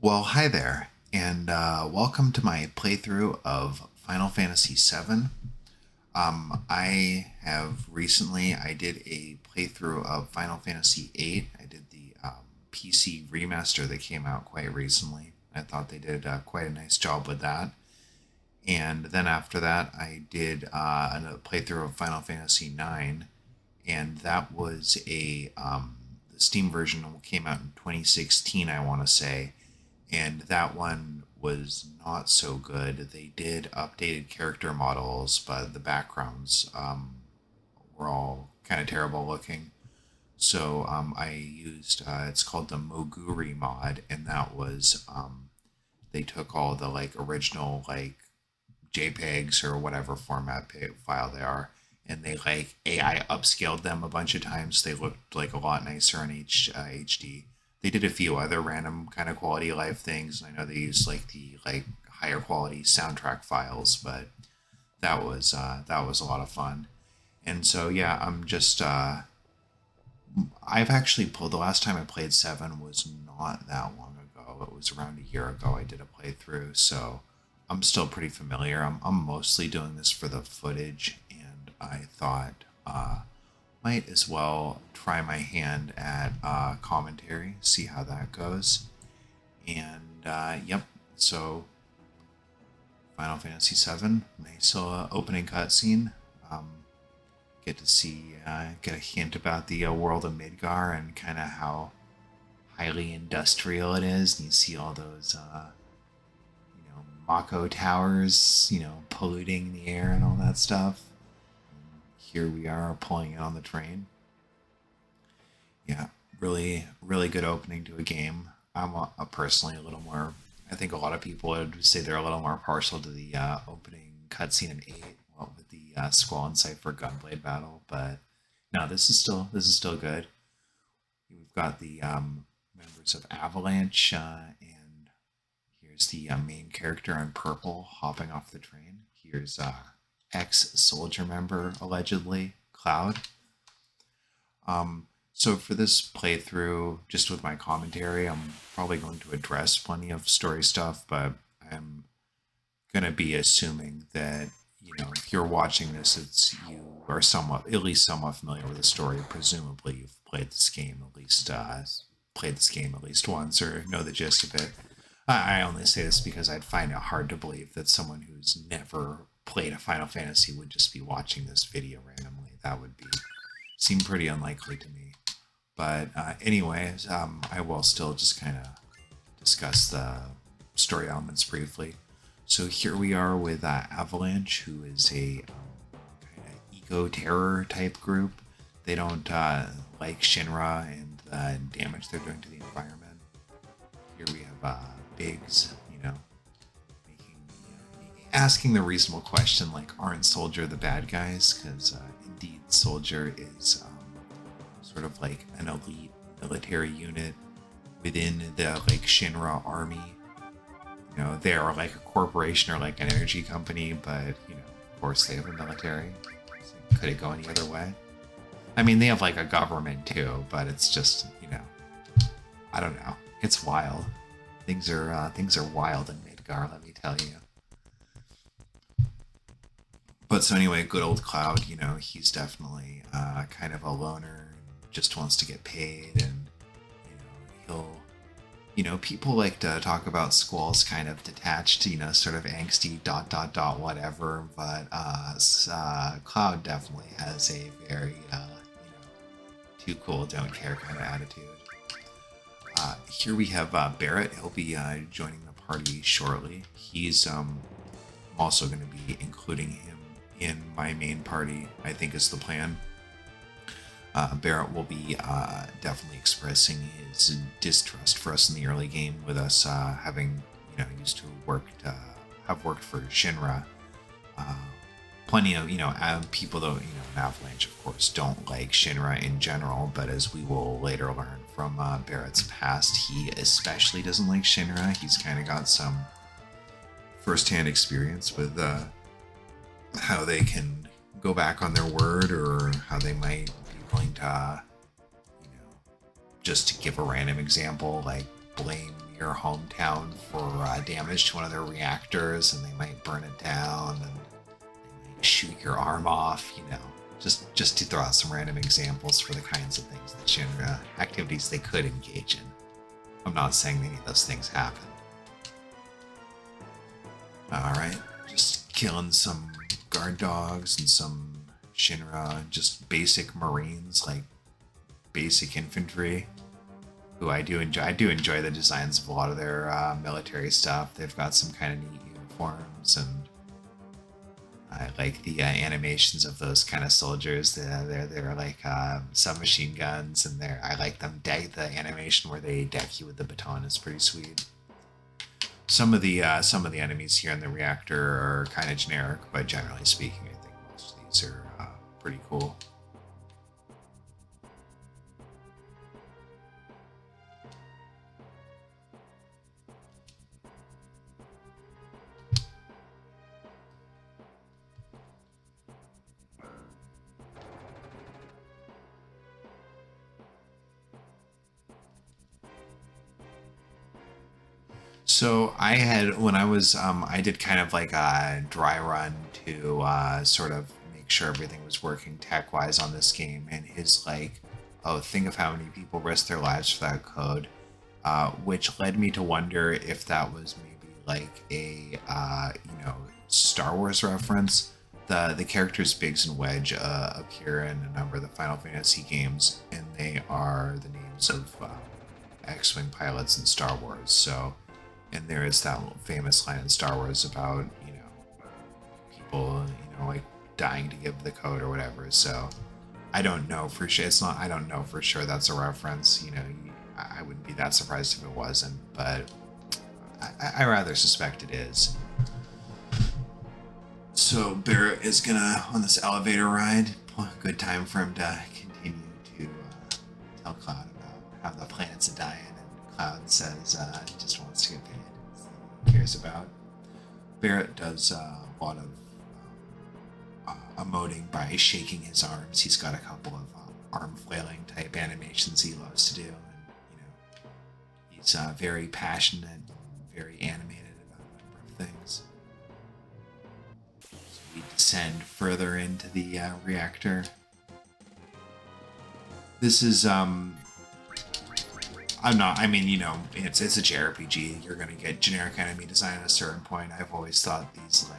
Well, hi there, and welcome to my playthrough of Final Fantasy VII. I did a playthrough of Final Fantasy VIII. I did the PC remaster that came out quite recently. I thought they did quite a nice job with that. And then after that, I did another playthrough of Final Fantasy IX, and that was the Steam version came out in 2016, I want to say, and that one was not so good. They did updated character models, but the backgrounds were all kind of terrible looking. So I used it's called the Moguri mod, and that was they took all the like original like JPEGs or whatever format file they are, and they like AI upscaled them a bunch of times. They looked like a lot nicer in HD. They did a few other random kind of quality of life things. I know they used like the like higher quality soundtrack files, but that was a lot of fun. And so yeah, I've actually pulled the last time I played Seven was not that long ago. It was around a year ago I did a playthrough, so I'm still pretty familiar. I'm mostly doing this for the footage, and I thought might as well try my hand at commentary, see how that goes. And yep, so Final Fantasy VII, nice opening cutscene. Um, get to see, get a hint about the world of Midgar and kind of how highly industrial it is. And you see all those, Mako towers, polluting the air and all that stuff. And here we are pulling in on the train. Yeah, really, really good opening to a game. I'm personally a little more. I think a lot of people would say they're a little more partial to the opening cutscene in eight, well, with the Squall and Cipher Gunblade battle. But no, this is still good. We've got the members of Avalanche, and here's the main character in purple hopping off the train. Here's ex-soldier member allegedly, Cloud. So for this playthrough, just with my commentary, I'm probably going to address plenty of story stuff, but I'm gonna be assuming that if you're watching this, it's you are somewhat, at least somewhat familiar with the story. Presumably, you've played this game at least once or know the gist of it. I only say this because I'd find it hard to believe that someone who's never played a Final Fantasy would just be watching this video randomly. That would be seem pretty unlikely to me. But anyways, I will still just kind of discuss the story elements briefly. So here we are with Avalanche, who is a kind of eco-terror type group. They don't like Shinra and the damage they're doing to the environment. Here we have Biggs, making, asking the reasonable question, like, aren't Soldier the bad guys? Because indeed, Soldier is sort of like an elite military unit within the like Shinra army. They are like a corporation or like an energy company, but of course they have a military. So could it go any other way? I mean, they have like a government too, but it's just I don't know. It's wild. Things are wild in Midgar, let me tell you. But so anyway, good old Cloud, he's definitely kind of a loner, and just wants to get paid, and he'll people like to talk about Squall's kind of detached, sort of angsty dot dot dot whatever, but Cloud definitely has a very too cool, don't care kind of attitude. Here we have Barrett. He'll be joining the party shortly. I'm also going to be including him in my main party, I think is the plan. Barrett will be definitely expressing his distrust for us in the early game, with us having used to have worked for Shinra. Uh, Plenty of people, though, in Avalanche, of course, don't like Shinra in general, but as we will later learn from Barrett's past, he especially doesn't like Shinra. He's kind of got some firsthand experience with how they can go back on their word, or how they might be willing to, just to give a random example, like blame your hometown for damage to one of their reactors, and they might burn it down, and they might shoot your arm off, you know, just to throw out some random examples for the kinds of things that Shinra activities they could engage in. I'm not saying any of those things happen. Alright, just killing some guard dogs and some Shinra, just basic Marines, like basic infantry, who I do enjoy the designs of a lot of their military stuff. They've got some kind of neat uniforms, and I like the animations of those kind of soldiers. They're like submachine guns, and I like them. The animation where they deck you with the baton is pretty sweet. Some of the enemies here in the reactor are kind of generic, but generally speaking, I think most of these are pretty cool. So I had, when I was, I did kind of like a dry run to sort of make sure everything was working tech-wise on this game, and his like, oh, think of how many people risked their lives for that code, which led me to wonder if that was maybe like a, you know, Star Wars reference. The characters Biggs and Wedge appear in a number of the Final Fantasy games, and they are the names of X-Wing pilots in Star Wars, so... And there is that famous line in Star Wars about, you know, people, you know, like dying to give the code or whatever. So I don't know for sure. I don't know for sure that's a reference. You know, I wouldn't be that surprised if it wasn't, but I rather suspect it is. So Barrett is gonna, on this elevator ride, good time for him to continue to tell Cloud about how the planet's a dying. Cloud says just wants to get paid. That's all he cares about. Barrett does a lot of emoting by shaking his arms. He's got a couple of arm flailing type animations he loves to do, and you know, he's very passionate and very animated about a number of things. So we descend further into the reactor. This is I mean, you know, it's a JRPG. You're gonna get generic enemy design at a certain point. I've always thought these like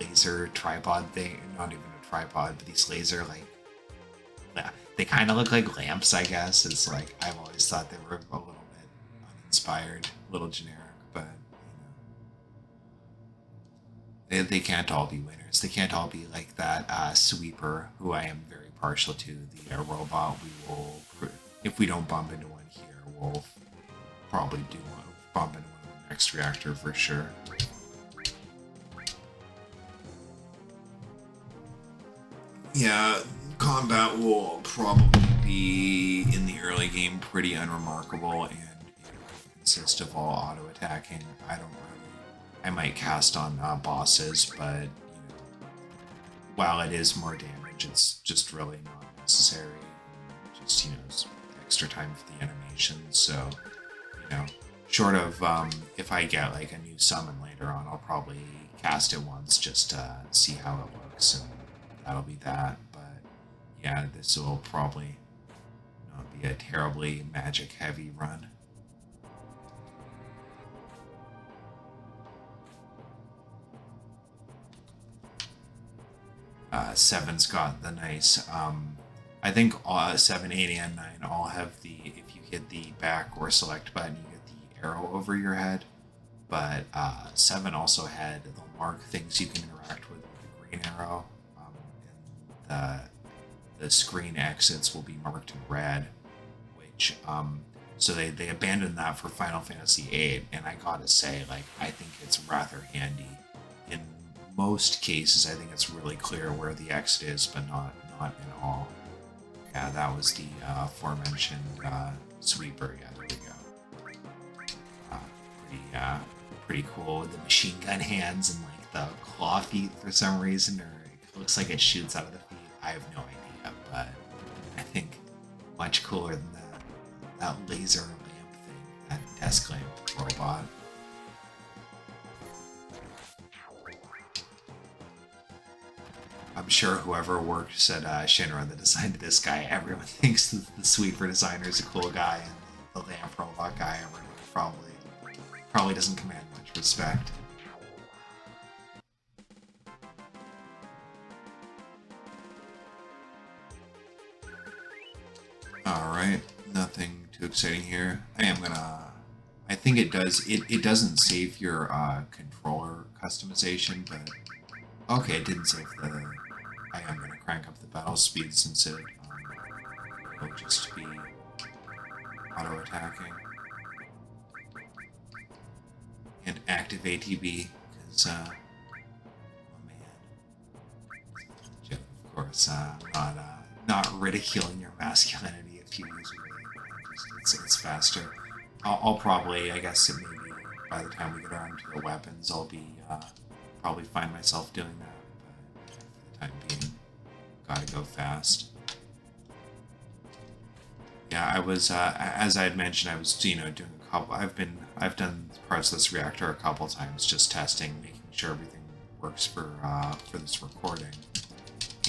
laser tripod thing, not even a tripod, but these laser like, they kind of look like lamps, I guess. It's like, I've always thought they were a little bit uninspired, a little generic, but you know, they can't all be winners. They can't all be like that sweeper, who I am very partial to, the robot. We will, if we don't bump into one here, we'll probably bump into one in the next reactor for sure. Yeah, combat will probably be in the early game pretty unremarkable, and it will consist of all auto attacking. I might cast on bosses, but you know, while it is more damage, it's just really not necessary. Just, you know, extra time for the animation. So, you know, short of if I get like a new summon later on, I'll probably cast it once just to see how it looks, and that'll be that. But yeah, this will probably not be a terribly magic heavy run. Seven's got the nice I think 7, 8, and 9 all have the, if you hit the back or select button, you get the arrow over your head. But 7 also had, they'll mark things you can interact with the green arrow. And the screen exits will be marked in red, which, so they abandoned that for Final Fantasy VIII. And I gotta say, like, I think it's rather handy. In most cases, I think it's really clear where the exit is, but not in all. Yeah, that was the aforementioned sweeper. Yeah, there we go. Pretty cool with the machine gun hands and like the claw feet for some reason, or it looks like it shoots out of the feet. I have no idea, but I think much cooler than that laser lamp thing that exclaim robot. I'm sure whoever works at Shinra that designed this guy, everyone thinks that the sweeper designer is a cool guy, and the lamp robot guy, everyone probably doesn't command much respect. Alright, nothing too exciting here. I think it doesn't save your controller customization, but okay, it didn't save the... I am gonna crank up the battle speed since it will just be auto-attacking. And active ATB, because, oh man. Of course, not ridiculing your masculinity if you use it. It's faster. I'll probably, I guess, maybe by the time we get around to the weapons, I'll be, probably find myself doing that, but for the time being, gotta go fast. Yeah, I was, as I had mentioned, I was, doing a couple, I've done parts of this reactor a couple times, just testing, making sure everything works for this recording.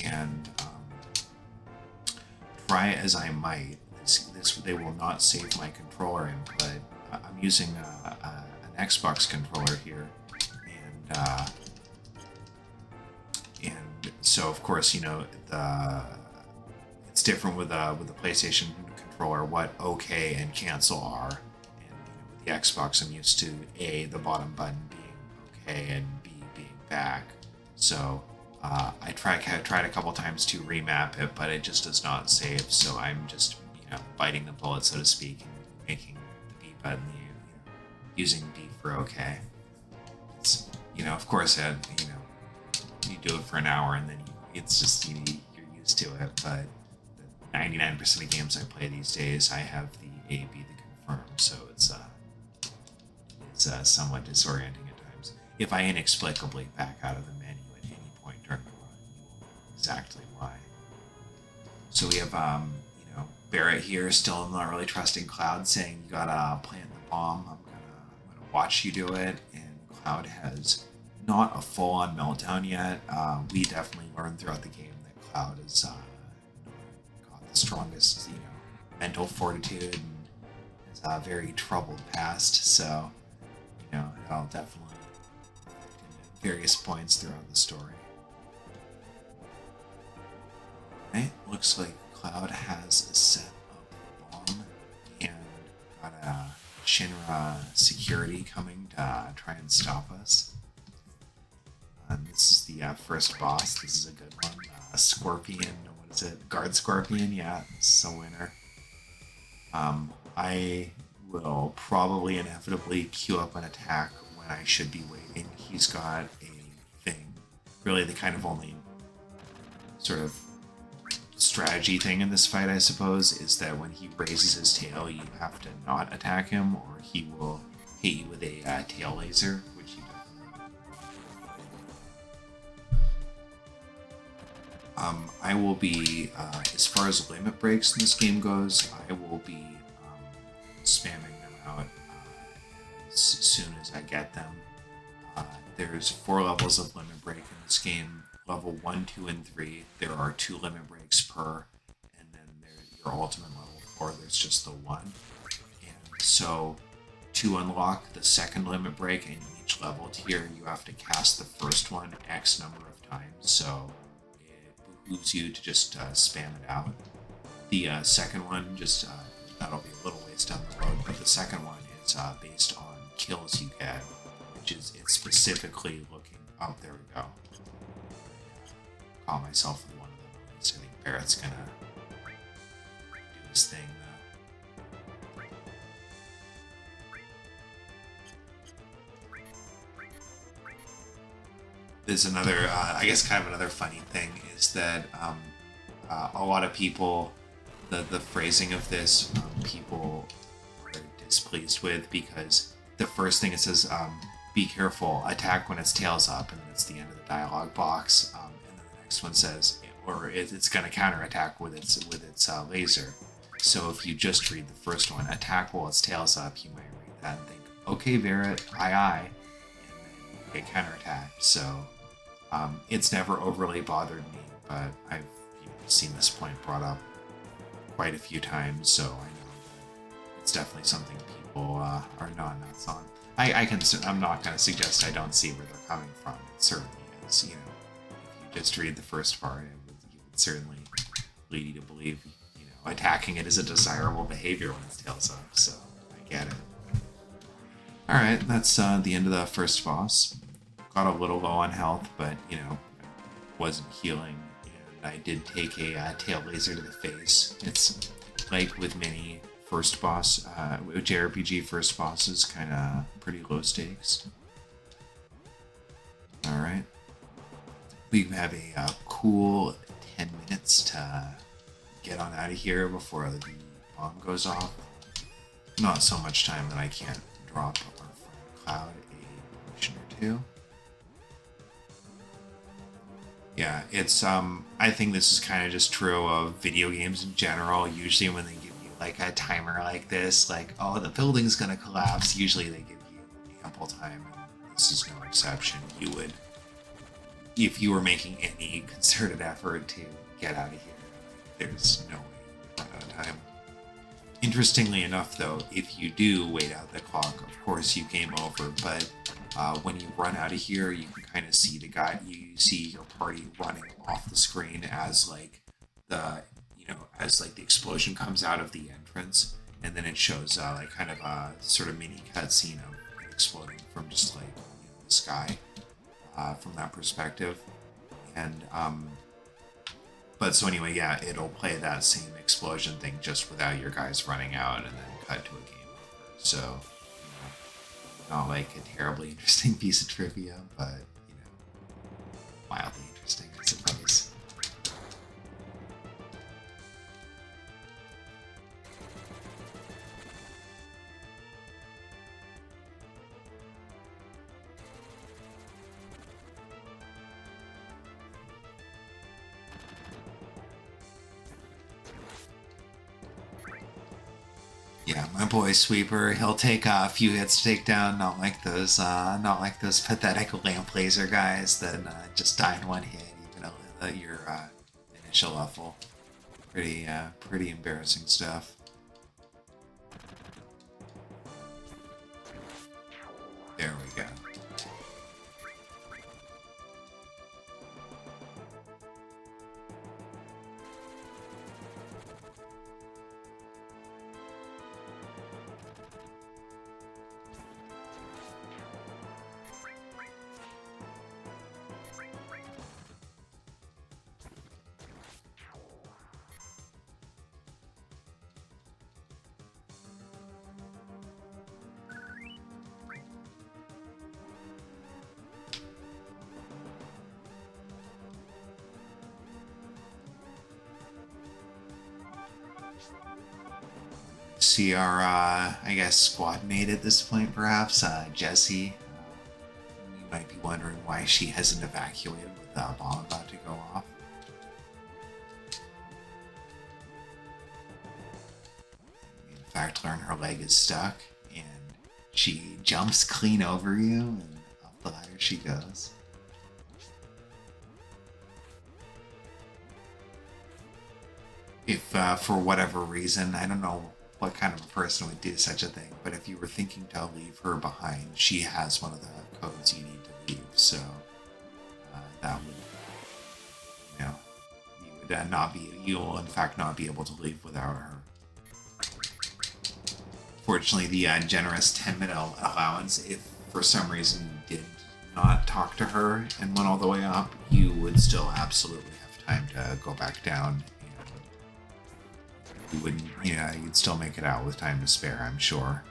And, try as I might, they will not save my controller input. I'm using an Xbox controller here, and so of course it's different with the PlayStation controller what OK and cancel are, and with the Xbox I'm used to the bottom button being OK and B being back. So I tried a couple times to remap it, but it just does not save. So I'm just biting the bullet, so to speak, and making the B button using B for OK. It's of course you do it for an hour and then it's just you're used to it. But 99% of games I play these days, I have the A B the confirm, so it's somewhat disorienting at times. If I inexplicably back out of the menu at any point during the run, you will know exactly why. So we have Barrett here, still not really trusting Cloud, saying you gotta plant the bomb. I'm gonna watch you do it. And Cloud has not a full-on meltdown yet. We definitely learned throughout the game that Cloud has got the strongest, mental fortitude and has a very troubled past. So, that'll definitely affect him at various points throughout the story. Right, looks like Cloud has set up the bomb and got a Shinra security coming to try and stop us. This is the first boss. This is a good one. Scorpion, what is it? Guard Scorpion, yeah, this is a winner. I will probably inevitably queue up an attack when I should be waiting. He's got a thing. Really the kind of only sort of strategy thing in this fight, I suppose, is that when he raises his tail, you have to not attack him, or he will hit you with a tail laser, which he definitely. I will be, as far as limit breaks in this game goes, I will be spamming them out as soon as I get them. There's 4 levels of limit break in this game. Level 1, 2, and 3, there are 2 limit breaks per, and then there's your ultimate level 4, there's just the 1. And so, to unlock the second limit break in each level tier, you have to cast the first one X number of times, so it behooves you to just spam it out. The second one, just that'll be a little ways down the road, but the second one is based on kills you get, which is it's specifically looking, oh, there we go. Call myself with one of them. At least I think Barrett's gonna do his thing though. There's another, I guess kind of another funny thing is that a lot of people, the phrasing of this, people are displeased with because the first thing it says, be careful, attack when its tail's up, and then it's the end of the dialogue box. Next one says, or it's going to counterattack with its laser. So if you just read the first one, attack while its tail's up, you might read that and think, okay, Barrett, aye, and then get counterattacked. So it's never overly bothered me, but I've seen this point brought up quite a few times, so I know that it's definitely something people are not nuts on. I'm not going to suggest I don't see where they're coming from. It certainly is. If you just read the first part, it would certainly lead you to believe, attacking it is a desirable behavior when it's tails up. So I get it. All right, that's the end of the first boss. Got a little low on health, but wasn't healing, and I did take a tail laser to the face. It's like with many first boss, JRPG first bosses, kind of pretty low stakes. All right, we have a cool 10 minutes to get on out of here before the bomb goes off. Not so much time that I can't drop our friend Cloud a potion or two. Yeah, it's I think this is kind of just true of video games in general. Usually when they give you like a timer like this, like, oh, the building's gonna collapse, usually they give you ample time, and this is no exception. You would, if you were making any concerted effort to get out of here, there's no way you would run out of time. Interestingly enough, though, if you do wait out the clock, of course you game over, but when you run out of here, you can kind of see you see your party running off the screen as like the explosion comes out of the entrance, and then it shows like kind of a sort of mini cutscene of it exploding from just like the sky from that perspective. And but so anyway, yeah, it'll play that same explosion thing just without your guys running out, and then cut to a game over. So not like a terribly interesting piece of trivia, but mildly interesting, I suppose. Yeah, my boy Sweeper, he'll take a few hits to take down, not like those pathetic lamp laser guys that just die in one hit, even at your initial level. Pretty embarrassing stuff. There we go. See our, I guess, squad mate at this point, perhaps, Jessie. You might be wondering why she hasn't evacuated with the bomb about to go off. In fact, learn her leg is stuck, and she jumps clean over you, and up the ladder she goes. If, for whatever reason, I don't know what kind of a person would do such a thing, but if you were thinking to leave her behind, she has one of the codes you need to leave, so that would, you will in fact not be able to leave without her. Fortunately, the generous 10-minute allowance, if for some reason you did not talk to her and went all the way up, you would still absolutely have time to go back down. You wouldn't, you'd still make it out with time to spare, I'm sure.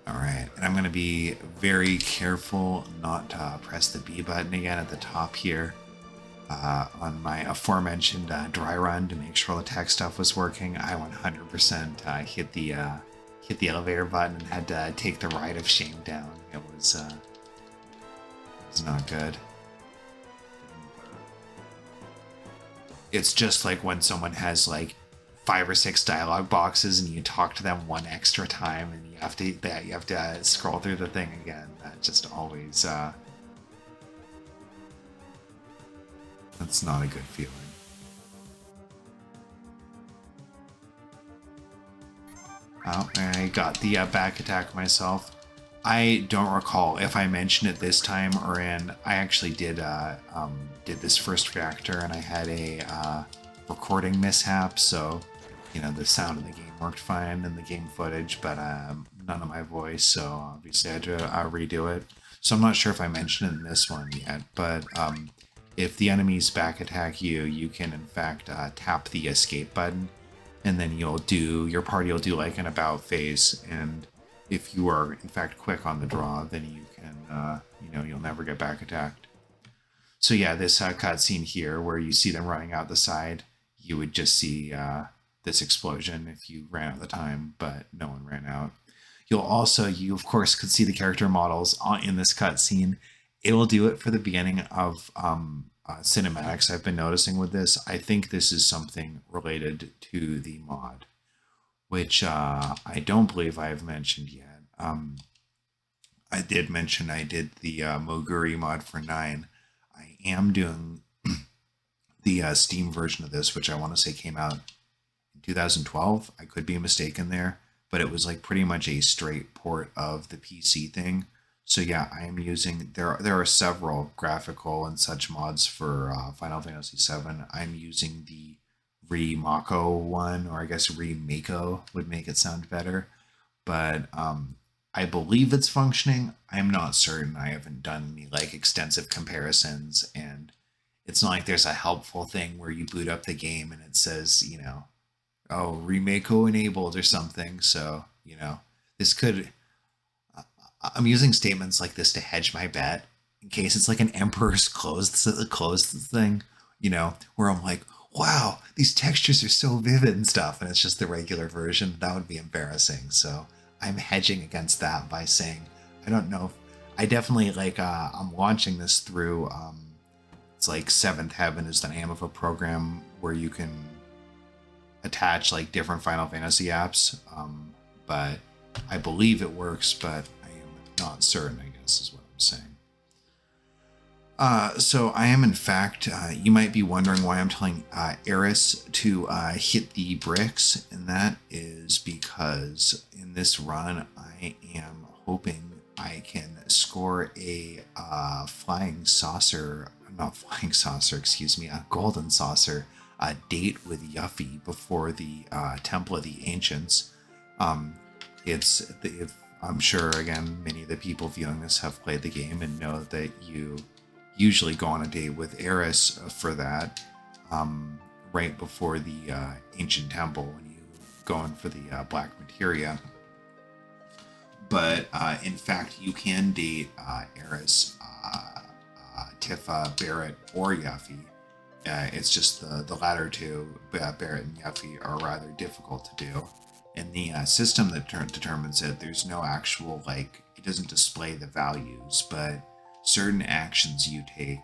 Alright, and I'm going to be very careful not to press the B button again at the top here. on my aforementioned dry run to make sure all the tech stuff was working, I 100% hit the elevator button and had to take the ride of shame down. It was not good. It's just like when someone has like 5 or 6 dialogue boxes and you talk to them one extra time and you have to scroll through the thing again. That just always that's not a good feeling. Oh, I got the back attack myself. I don't recall if I mentioned it this time or in. I actually did this first reactor and I had a recording mishap, so you know the sound of the game worked fine in the game footage, but none of my voice. So obviously I had to redo it. So I'm not sure if I mentioned it in this one yet, but if the enemies back attack you, you can in fact tap the escape button, and then your party will do like an about phase, and if you are in fact quick on the draw, then you can, you'll never get back attacked. So yeah, this cutscene here where you see them running out the side, you would just see this explosion if you ran out the time, but no one ran out. You of course could see the character models in this cutscene. It will do it for the beginning of cinematics. I've been noticing with this. I think this is something related to the mod, which I don't believe I've mentioned yet. I did mention I did the Moguri mod for 9. I am doing the Steam version of this, which I want to say came out in 2012. I could be mistaken there, but it was like pretty much a straight port of the PC thing. So yeah, I am using, there are several graphical and such mods for Final Fantasy VII. I'm using the Remako one, or I guess Remako would make it sound better. But I believe it's functioning. I'm not certain. I haven't done any like extensive comparisons, and it's not like there's a helpful thing where you boot up the game and it says, oh, Remako enabled or something. So, this could, I'm using statements like this to hedge my bet in case it's like an Emperor's clothes thing, where I'm like, wow, these textures are so vivid and stuff, and it's just the regular version. That would be embarrassing. So I'm hedging against that by saying, I don't know. I definitely I'm launching this through, it's like Seventh Heaven is the name of a program where you can attach like different Final Fantasy apps. But I believe it works, but I am not certain, I guess is what I'm saying. So I am in fact, you might be wondering why I'm telling Eris to hit the bricks, and that is because in this run I am hoping I can score a golden saucer date with Yuffie before the Temple of the Ancients. I'm sure, again, many of the people viewing this have played the game and know that you usually go on a date with Eris for that, right before the ancient temple when you go in for the black materia. But in fact, you can date Eris, Tifa, Barrett, or Yuffie. It's just the latter two, Barrett and Yuffie, are rather difficult to do. In the system that determines it, there's no actual, it doesn't display the values, but certain actions you take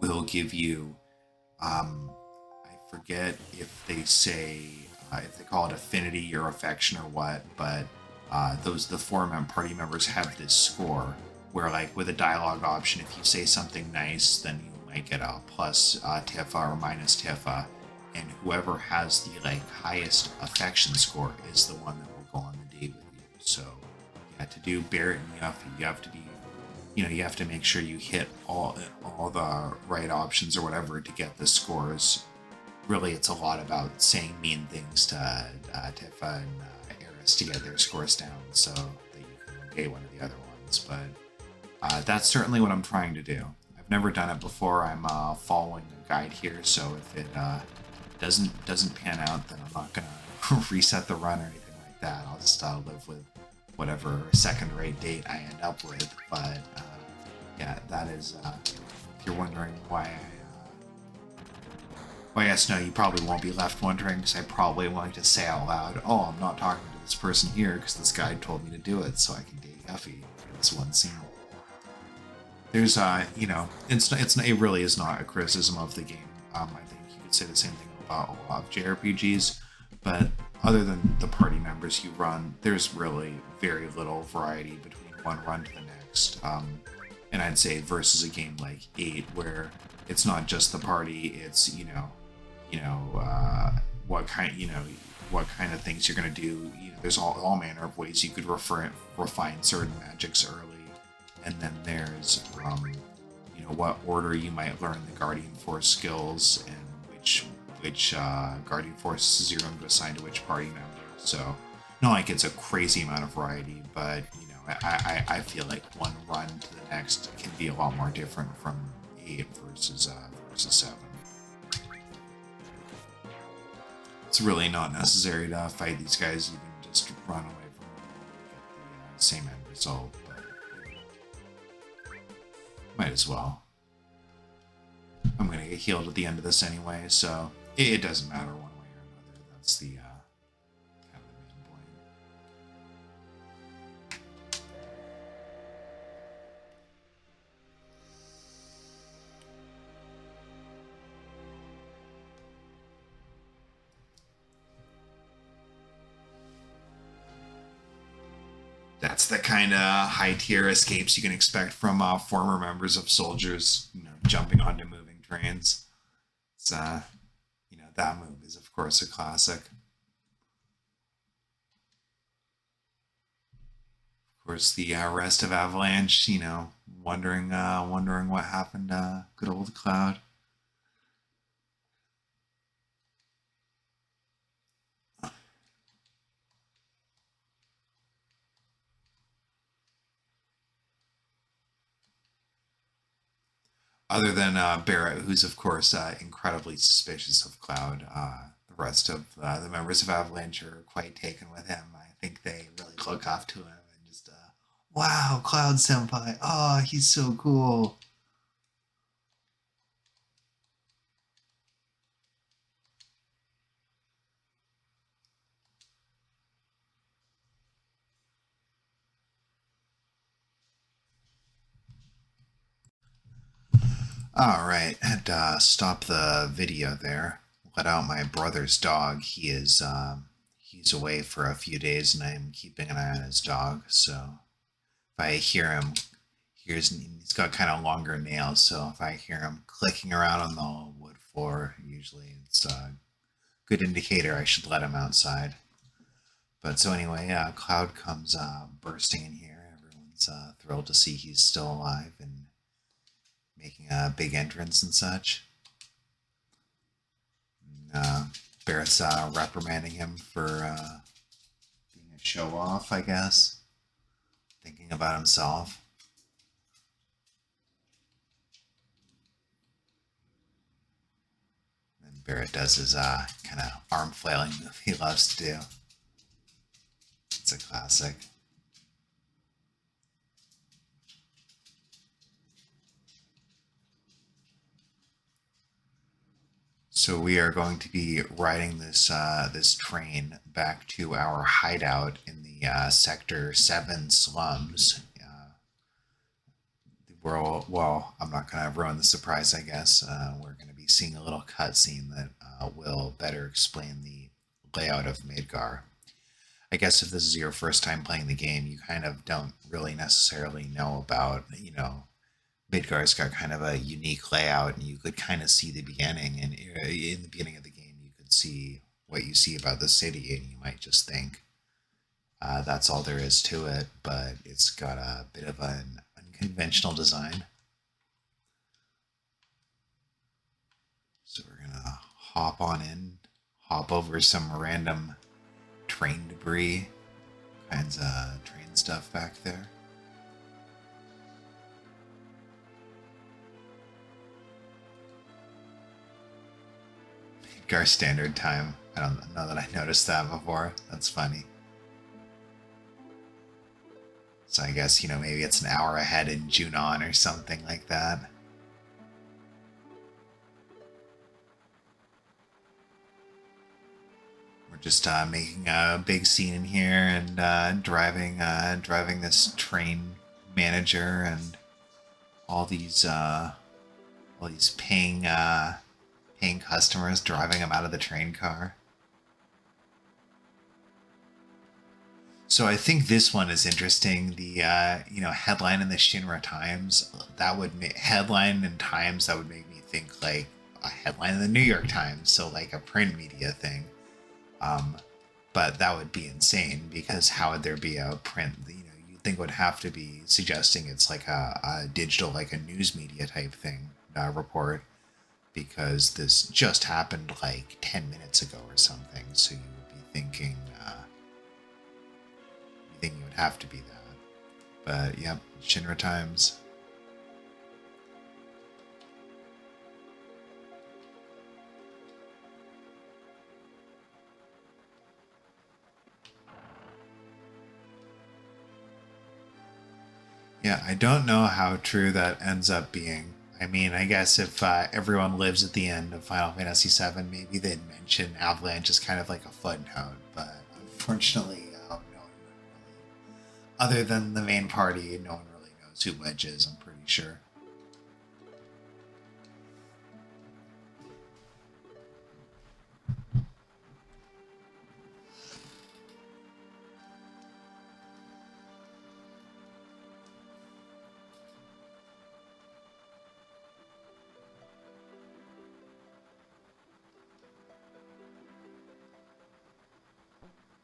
will give you, I forget if they say, if they call it affinity or affection or what, but the 4 party members have this score where, with a dialogue option, if you say something nice, then you might get a plus Tifa or minus Tifa, and whoever has the highest affection score is the one that will go on the date with you. So yeah, to do Barrett and Yuffie, you have to be, you have to make sure you hit all the right options or whatever to get the scores. Really, it's a lot about saying mean things to Tifa and Eris to get their scores down so that you can pay one of the other ones. But that's certainly what I'm trying to do. I've never done it before. I'm following the guide here, so if it doesn't pan out, then I'm not gonna reset the run or anything like that. I'll just live with whatever second-rate date I end up with. But yeah, that is If you're wondering why well, yes, no, you probably won't be left wondering, because I probably won't to say out loud, oh, I'm not talking to this person here because this guy told me to do it so I can date Effie for this one scene. There's, you know, it really is not a criticism of the game. I think you could say the same thing about a lot of JRPGs, but other than the party members you run, there's really very little variety between one run to the next. And I'd say versus a game like 8, where it's not just the party, it's what kind of things you're gonna do. You know, there's all manner of ways you could refine certain magics early, and then there's what order you might learn the Guardian Force skills and which Guardian Forces you're going to assign to which party member. So not like it's a crazy amount of variety, but I feel like one run to the next can be a lot more different from 8 versus 7. It's really not necessary to fight these guys. You can just run away from them and get the same end result, but might as well. I'm going to get healed at the end of this anyway, so it doesn't matter one way or another. That's the kind of the main point. That's the kind of high tier escapes you can expect from former members of soldiers, jumping onto moving trains. It's that move is of course a classic. Of course, the rest of Avalanche, wondering what happened to good old Cloud. Other than Barrett, who's of course incredibly suspicious of Cloud, the rest of the members of Avalanche are quite taken with him. I think they really look up to him and just, wow, Cloud Senpai, oh, he's so cool. All right, and stop the video there. Let out my brother's dog. He's away for a few days, and I'm keeping an eye on his dog. So if I hear him, he's got kind of longer nails. So if I hear him clicking around on the wood floor, usually it's a good indicator I should let him outside. But so anyway, Cloud comes bursting in here. Everyone's thrilled to see he's still alive and making a big entrance and such. Barrett's reprimanding him for being a show-off, I guess. Thinking about himself. And Barrett does his kind of arm flailing move he loves to do. It's a classic. So we are going to be riding this train back to our hideout in the Sector 7 slums. Well, I'm not going to ruin the surprise, I guess. We're going to be seeing a little cutscene that will better explain the layout of Midgar. I guess if this is your first time playing the game, you kind of don't really necessarily know about, Midgar's got kind of a unique layout, and you could kind of see the beginning. And in the beginning of the game, you could see what you see about the city, and you might just think that's all there is to it. But it's got a bit of an unconventional design. So we're gonna hop on in, hop over some random train debris, kinds of train stuff back there. Our standard time. I don't know that I noticed that before. That's funny. So I guess, maybe it's an hour ahead in Junon or something like that. just making a big scene in here and driving this train manager and all these paying customers, driving them out of the train car. So I think this one is interesting. The headline in the Shinra Times, that would headline in Times, that would make me think like a headline in the New York Times, so like a print media thing. Um, but that would be insane because how would there be a print? You'd think it would have to be suggesting it's like a digital, like a news media type thing report, because this just happened like 10 minutes ago or something. So you would be thinking. It would have to be that. But yep, Shinra Times. Yeah, I don't know how true that ends up being. I mean, I guess if everyone lives at the end of Final Fantasy VII, maybe they'd mention Avalanche as kind of like a footnote. But unfortunately, no one really, other than the main party, no one really knows who Wedge is, I'm pretty sure.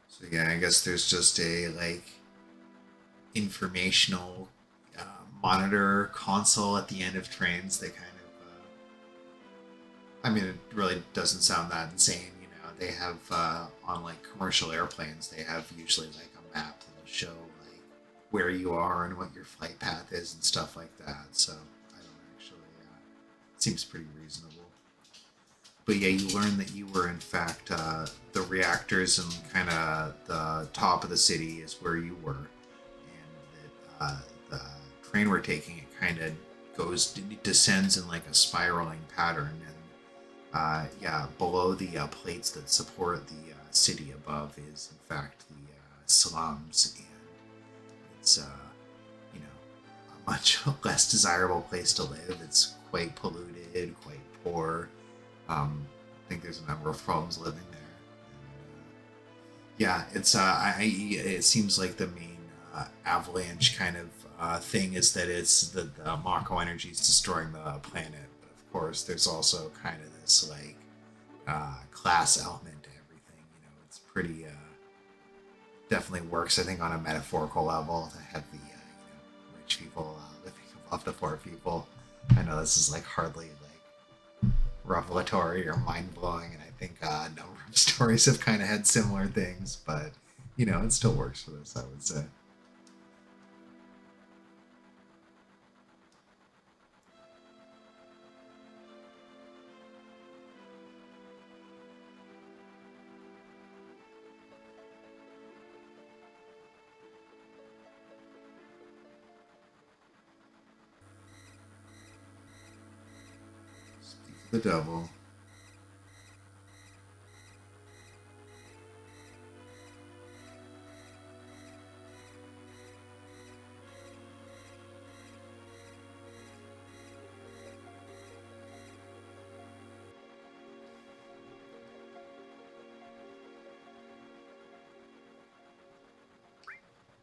So yeah, I guess there's just a like informational monitor console at the end of trains. They kind of, I mean, it really doesn't sound that insane. They have on like commercial airplanes, they have usually like a map that'll show like where you are and what your flight path is and stuff like that. So I don't actually. It seems pretty reasonable. But yeah, you learn that you were in fact the reactors and kind of the top of the city is where you were, and that the train we're taking, it kind of descends in like a spiraling pattern, and yeah, below the plates that support the city above is in fact the slums, and it's you know a much less desirable place to live. It's quite polluted, quite poor. I think there's a number of problems living there. And, yeah, it's it seems like the main avalanche kind of thing is that it's the Mako energy is destroying the planet. But of course, there's also kind of this like class element to everything. It's pretty definitely works. I think on a metaphorical level to have the rich people living above the poor people. I know this is like hardly like revelatory or mind blowing, and I think a number of stories have kind of had similar things, but it still works for this, I would say. Speak of the devil.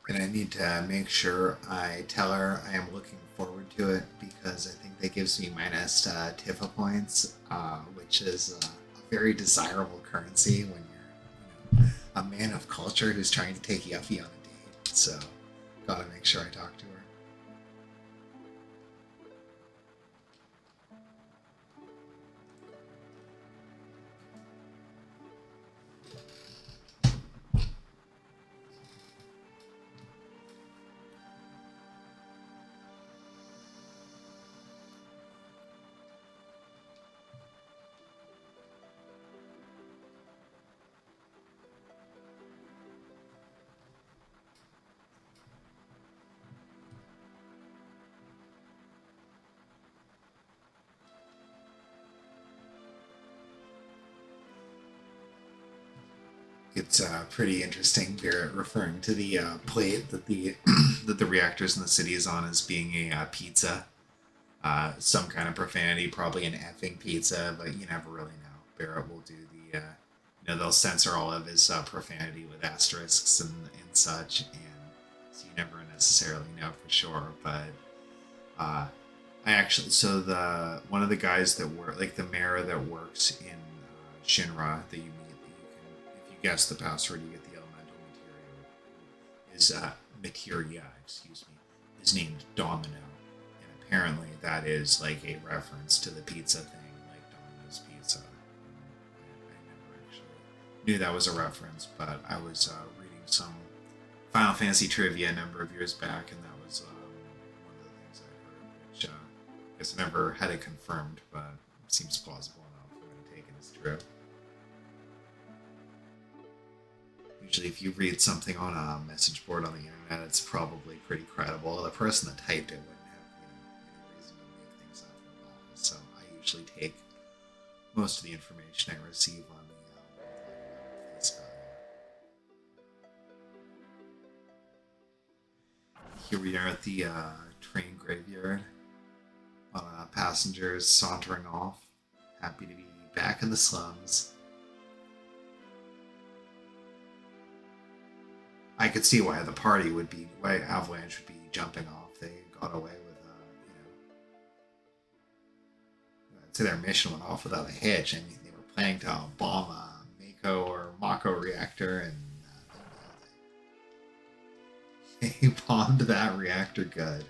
And I need to make sure I tell her I am looking forward to it because I think that gives me minus Tifa points, which is a very desirable currency when you're a man of culture who's trying to take Yuffie on a date. So, gotta make sure I talk to her. It's pretty interesting. They're referring to the plate that the that the reactors in the city is on as being a pizza. Some kind of profanity, probably an effing pizza, but you never really know. Barrett will do the, they'll censor all of his profanity with asterisks and such, and so you never necessarily know for sure. But I actually, so the one of the guys that work, like the mayor that works in Shinra that you meet, that you can, if you guess the password, you get the elemental material. Is materia, excuse me, is named Domino, and apparently that is like a reference to the pizza thing, like Domino's Pizza. I never actually knew that was a reference, but I was reading some Final Fantasy trivia a number of years back, and that was one of the things I heard, which I guess I never had it confirmed, but it seems plausible enough for me to take it as true. Usually, if you read something on a message board on the internet, it's probably pretty credible. The person that typed it wouldn't have any reason to make things up at all. So I usually take most of the information I receive on the face value. Here we are at the train graveyard. Passengers sauntering off, happy to be back in the slums. I could see why the party would be, why Avalanche would be jumping off. They got away with, I'd say their mission went off without a hitch. I mean, they were planning to bomb a Mako or Mako reactor, and they bombed that reactor good. And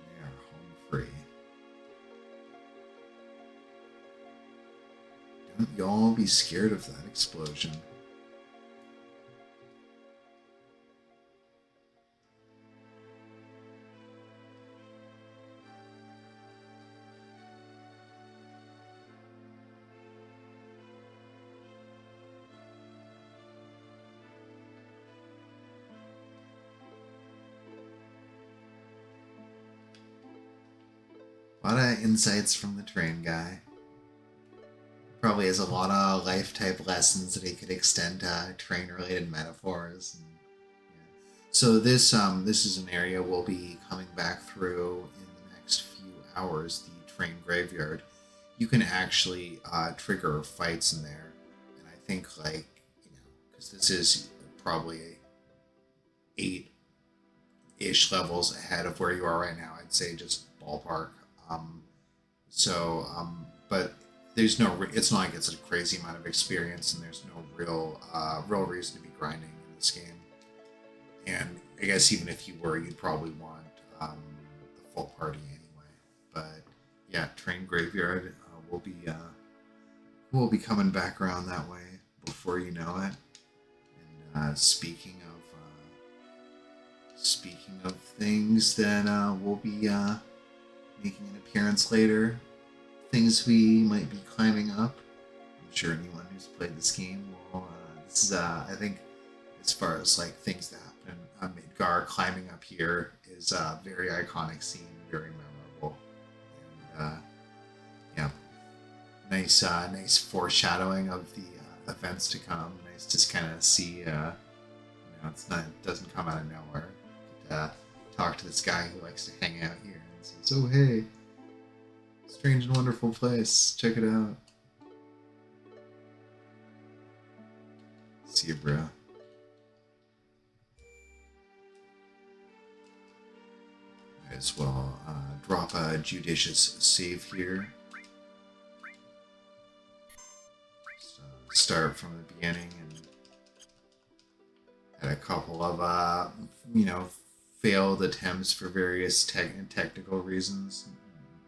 they are home free. Don't y'all be scared of that explosion. A lot of insights from the train guy. Probably has a lot of life type lessons that he could extend to train related metaphors. And, yeah. So this is an area we'll be coming back through in the next few hours. The train graveyard. You can actually trigger fights in there, and I think because this is probably 8-ish levels ahead of where you are right now. I'd say just ballpark. But there's no. It's not like it's a crazy amount of experience, and there's no real reason to be grinding in this game. And I guess even if you were, you'd probably want the full party anyway. But yeah, train graveyard will be coming back around that way before you know it. And speaking of things that we'll be making an appearance later, things we might be climbing up. I'm sure anyone who's played this game will. This is, I think, as far as like things that happen on Midgar, climbing up here is a very iconic scene, very memorable, and yeah, nice foreshadowing of the events to come. Nice to kind of see. It doesn't come out of nowhere. Talk to this guy who likes to hang out here and says, "Oh hey, strange and wonderful place. Check it out." See you, bro. Might as well drop a judicious save here. Just, start from the beginning and had a couple of failed attempts for various technical reasons.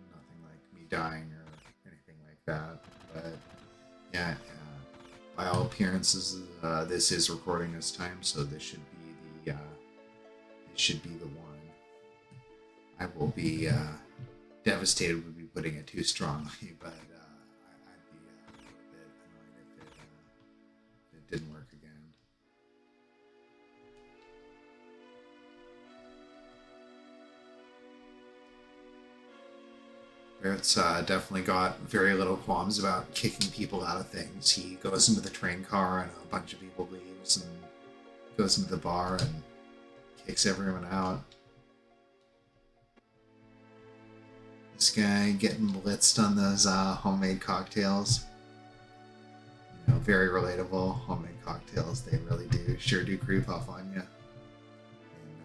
Nothing like me dying or anything like that. But yeah, by all appearances, this is recording this time, so this should be the one. I will be devastated would be putting it too strongly, but I'd be a bit annoyed if it didn't work again. Barrett's definitely got very little qualms about kicking people out of things. He goes into the train car and a bunch of people leaves and goes into the bar and kicks everyone out. This guy getting blitzed on those homemade cocktails. You know, very relatable. Homemade cocktails, they really do sure do creep up on you.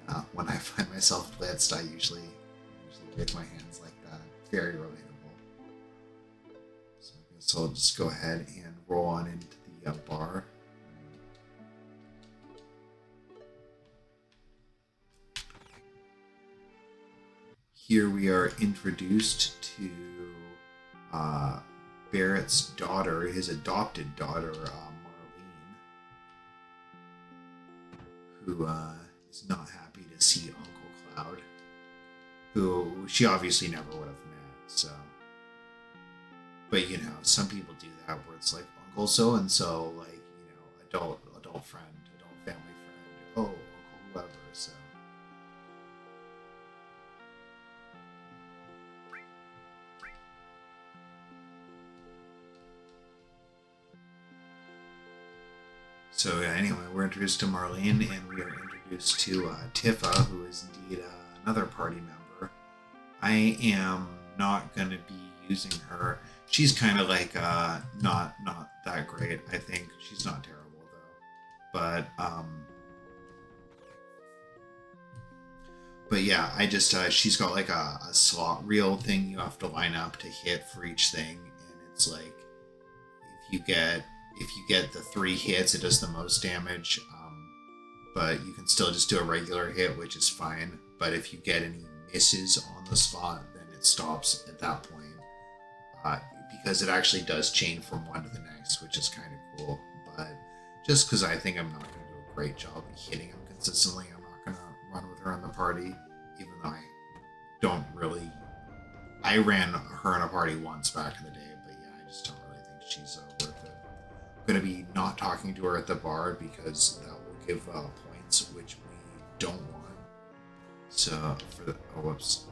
And when I find myself blitzed, I usually wave my hands like that. Very relatable. So I guess I'll just go ahead and roll on into the bar. Here we are introduced to Barrett's daughter, his adopted daughter, Marlene, who is not happy to see Uncle Cloud, who she obviously never would have met. So, but you know, some people do that where it's like Uncle so and so, like, you know, adult friend, adult family friend, oh, Uncle whoever. So anyway, we're introduced to Marlene, and we are introduced to Tifa, who is indeed another party member. I am not going to be using her. She's kind of like not that great. I think she's not terrible though. But yeah, I just she's got like a slot reel thing you have to line up to hit for each thing, and it's like if you get the 3 hits, it does the most damage. But you can still just do a regular hit, which is fine. But if you get any misses on the slot, then it stops at that point. Because it actually does chain from one to the next, which is kind of cool. But just because I think I'm not going to do a great job of hitting him consistently, I'm not going to run with her in the party, even though I don't really... I ran her in a party once back in the day, but yeah, I just don't really think she's worth it. I'm going to be not talking to her at the bar because that will give points, which we don't want. So, for the... Oh, whoops.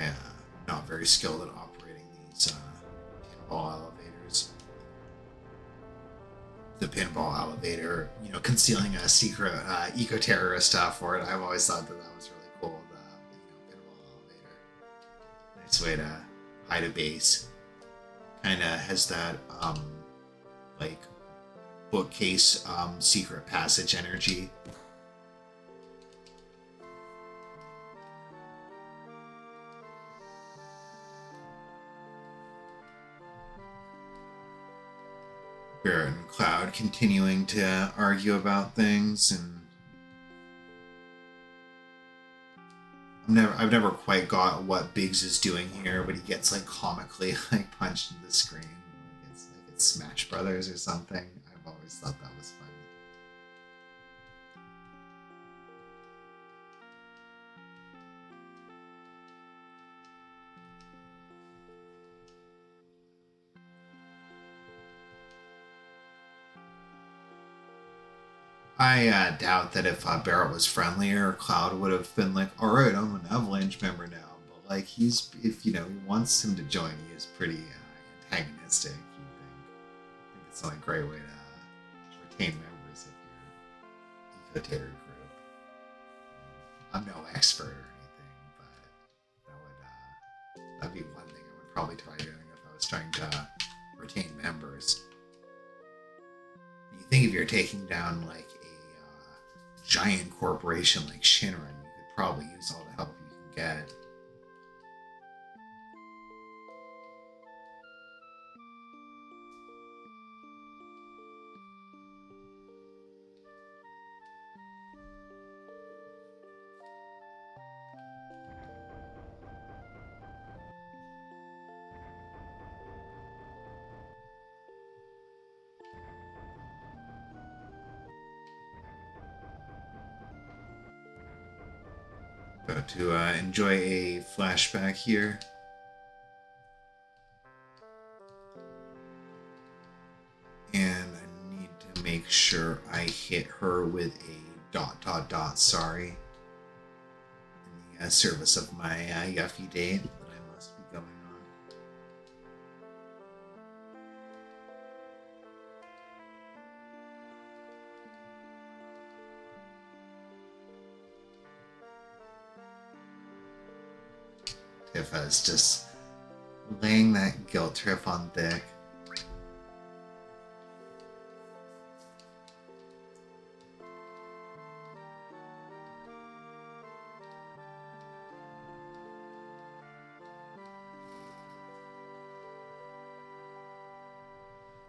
Yeah, not very skilled at operating these pinball elevators. The pinball elevator, you know, concealing a secret eco-terrorist for it. I've always thought that was really cool. The pinball elevator. Nice way to hide a base. Kind of has that like bookcase secret passage energy. Barrett and Cloud continuing to argue about things, and I've never quite got what Biggs is doing here, but he gets like comically like punched into the screen. Like it's Smash Brothers or something. I've always thought that was funny. I doubt that if Barrett was friendlier, Cloud would have been like, all right, I'm an Avalanche member now. But like, if you know, he wants him to join, he is pretty antagonistic. You think? I think it's the only great way to retain members of your eco-terror group. I'm no expert or anything, but that'd be one thing I would probably try doing if I was trying to retain members. You think if you're taking down like a giant corporation like Shinran, you could probably use all the help you can get. About to enjoy a flashback here. And I need to make sure I hit her with a ... sorry. In service of my Yuffie date that I must be going on. Tifa's just laying that guilt trip on thick.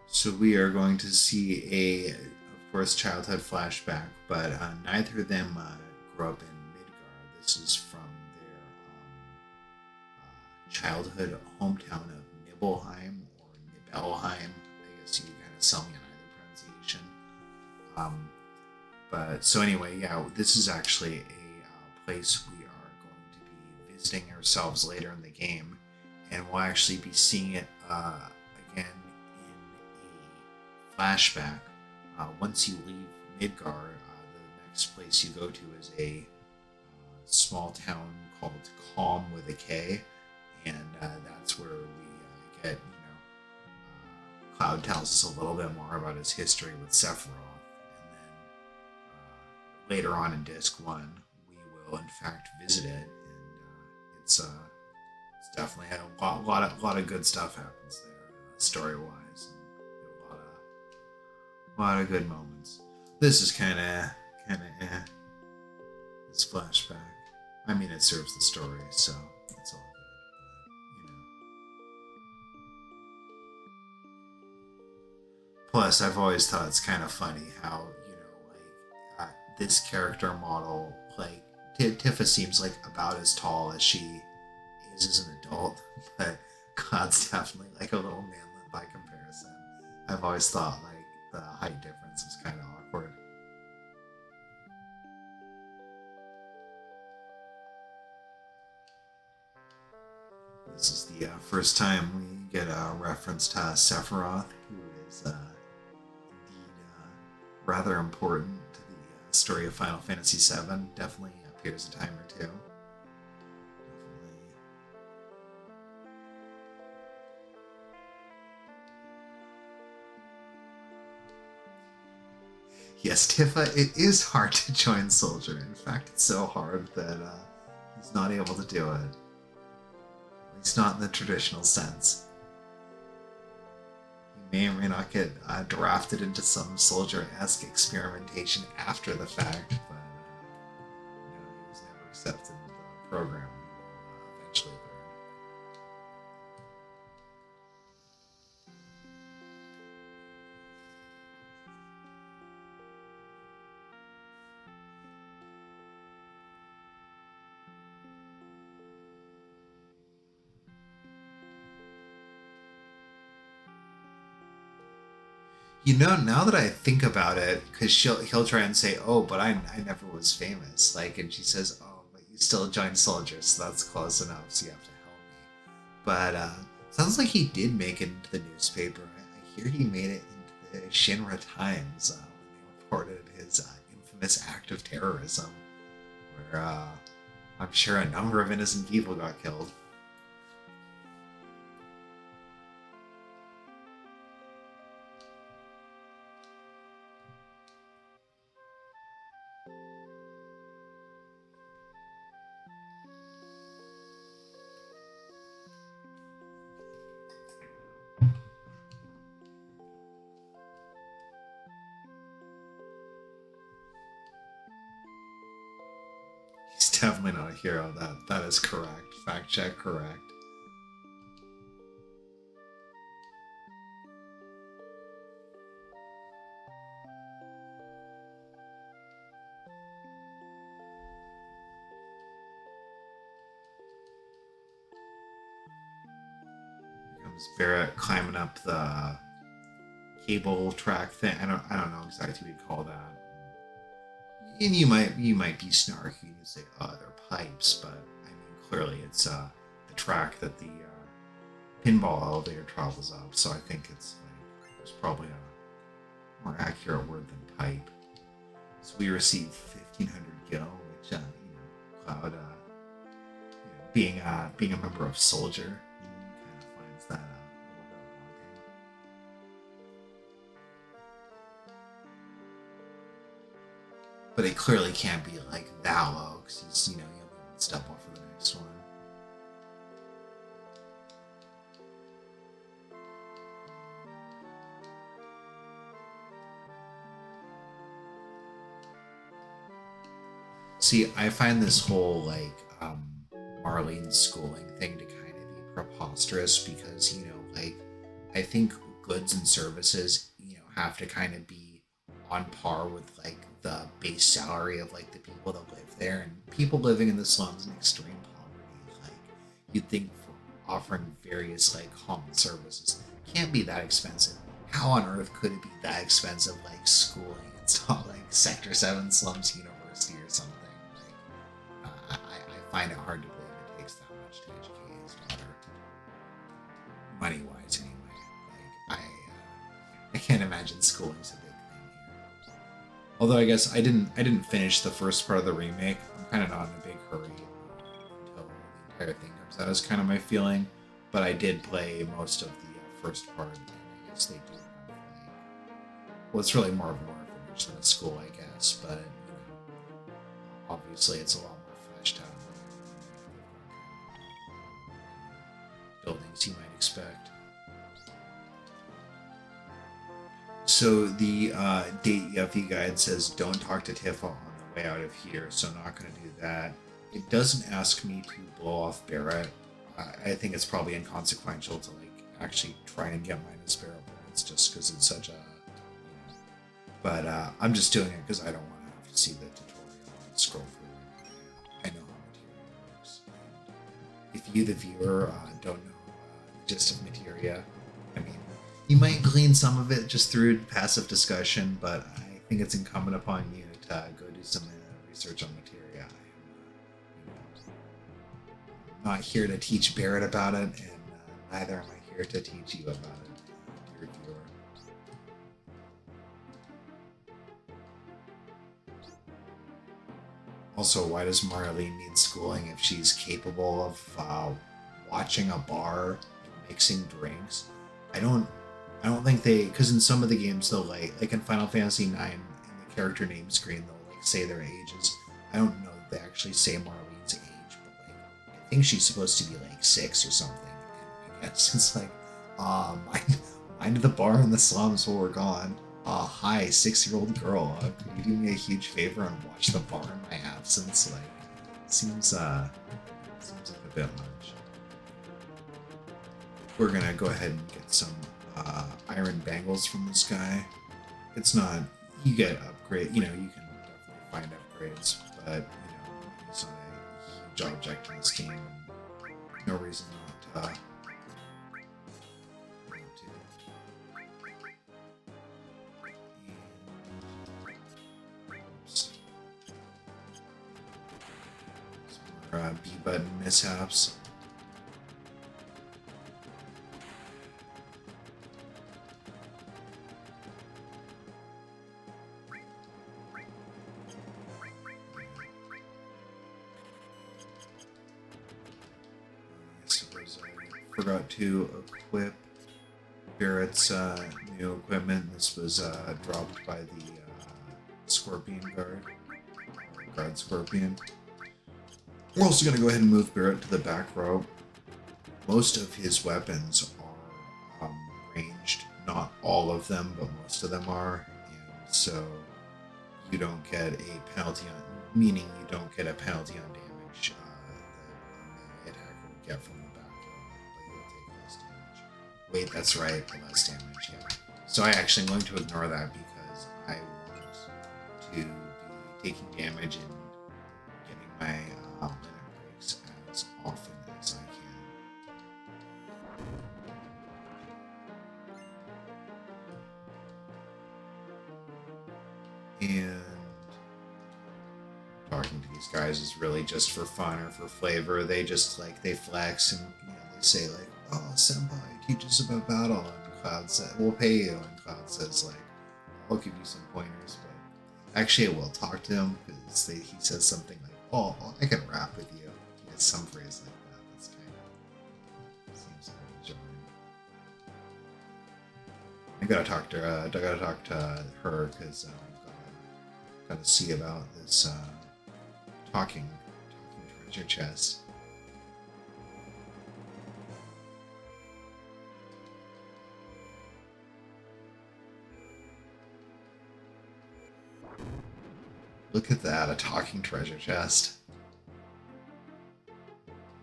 So we are going to see of course, childhood flashback, but neither of them grew up in Midgar. This is from their childhood hometown of Nibelheim or Nibelheim. I guess you can kind of sell me on either pronunciation. But so anyway, yeah, this is actually a place we are going to be visiting ourselves later in the game, and we'll actually be seeing it again flashback. Once you leave Midgar, the next place you go to is a small town called Calm with a K, and that's where we get, Cloud tells us a little bit more about his history with Sephiroth, and then later on in Disc 1, we will in fact visit it, and it's definitely a lot of good stuff happens there, story-wise. A lot of good moments. This is kind of this flashback. I mean, it serves the story, so it's all good. But Plus, I've always thought it's kind of funny how this character model, like Tifa, seems like about as tall as she is as an adult, but Cloud's definitely like a little manlet by comparison. I've always thought like the height difference is kind of awkward. This is the first time we get a reference to Sephiroth, who is indeed rather important to the story of Final Fantasy VII. Definitely appears a time or two. Yes, Tifa, it is hard to join Soldier. In fact, it's so hard that he's not able to do it. At least not in the traditional sense. He may or may not get drafted into some Soldier-esque experimentation after the fact, but he was never accepted in the program. We will eventually learn. Now that I think about it, because he'll try and say, "Oh, but I never was famous," and she says, "Oh, but you still joined Soldier, so that's close enough. So you have to help me." But sounds like he did make it into the newspaper. I hear he made it into the Shinra Times when they reported his infamous act of terrorism, where I'm sure a number of innocent people got killed. He's definitely not a hero. That is correct. Fact check correct. Here comes Barrett climbing up the cable track thing. I don't know exactly what you call that. And you might be snarky and say, "Oh, they're pipes," but I mean clearly it's the track that the pinball elevator travels up. So I think there's probably a more accurate word than pipe. So we received 1,500 gil, which Cloud being a member of Soldier, he kind of finds that a little bit wanting. But it clearly can't be like that low because he's, you know, he'll be one step off for the next one. See, I find this whole like Marlene schooling thing to kind of be preposterous because, you know, like I think goods and services, you know, have to kind of be on par with like the base salary of like the people that live there, and people living in the slums in extreme poverty, like you'd think for offering various like common services can't be that expensive. How on earth could it be that expensive like schooling? It's not like Sector 7 Slums University or something. I find it hard to believe it takes that much to educate his daughter, money wise anyway. Like I can't imagine schooling's a big thing here. Although I guess I didn't finish the first part of the remake. I'm kind of not in a big hurry until the entire thing comes out. Is kind of my feeling, but I did play most of the first part, and I guess they do have like, well, it's really more of an orphanage than a school, I guess, but you know, obviously it's a lot more fleshed out buildings you might expect. So the date EFE guide says don't talk to Tifa on the way out of here, so I'm not going to do that. It doesn't ask me to blow off Barrett. I think it's probably inconsequential to like actually try and get mine as Barrett bullets just because it's such a, you know. But I'm just doing it because I don't want to have to see the tutorial and scroll through it. I know how materia works. If you, the viewer, don't know the gist of materia, I mean, you might glean some of it just through passive discussion, but I think it's incumbent upon you to go do some research on materia. I'm not here to teach Barrett about it, and neither am I here to teach you about it, dear viewer. Also, why does Marlene need schooling if she's capable of watching a bar and mixing drinks? I don't think they, because in some of the games they'll like in Final Fantasy 9 in the character name screen they'll like say their ages. I don't know if they actually say Marlene's age, but like I think she's supposed to be like 6 or something. And I guess it's like, mind the bar in the slums while we're gone. Hi, 6-year-old girl. Can you do me a huge favor and watch the bar in my absence? Like, seems like a bit much. We're gonna go ahead and get some iron bangles from this guy. It's not, you get upgrade, you know, you can definitely find upgrades, but you know, it's not a huge object in this game, and no reason not to. Some more B button mishaps. Forgot to equip Barrett's new equipment. This was dropped by the Scorpion Guard Scorpion. We're also going to go ahead and move Barrett to the back row. Most of his weapons are ranged. Not all of them, but most of them are. And so you don't get a penalty on, meaning you don't get a penalty on damage that a melee attacker would get from the back row, but you'll take less damage. Wait, that's right, less damage, yeah. So I actually am going to ignore that because I want to be taking damage and getting my limit breaks as often as I can. And talking to these guys is really just for fun or for flavor. They just like, they flex and you know, they say like, oh, senpai, teach us about battle, and Cloud says, we'll pay you, and Cloud says like, I'll give you some pointers, but actually I will talk to him because he says something like, oh, I can rap with you. He has some phrase like I gotta talk to her because gotta see about this talking treasure chest. Look at that, a talking treasure chest.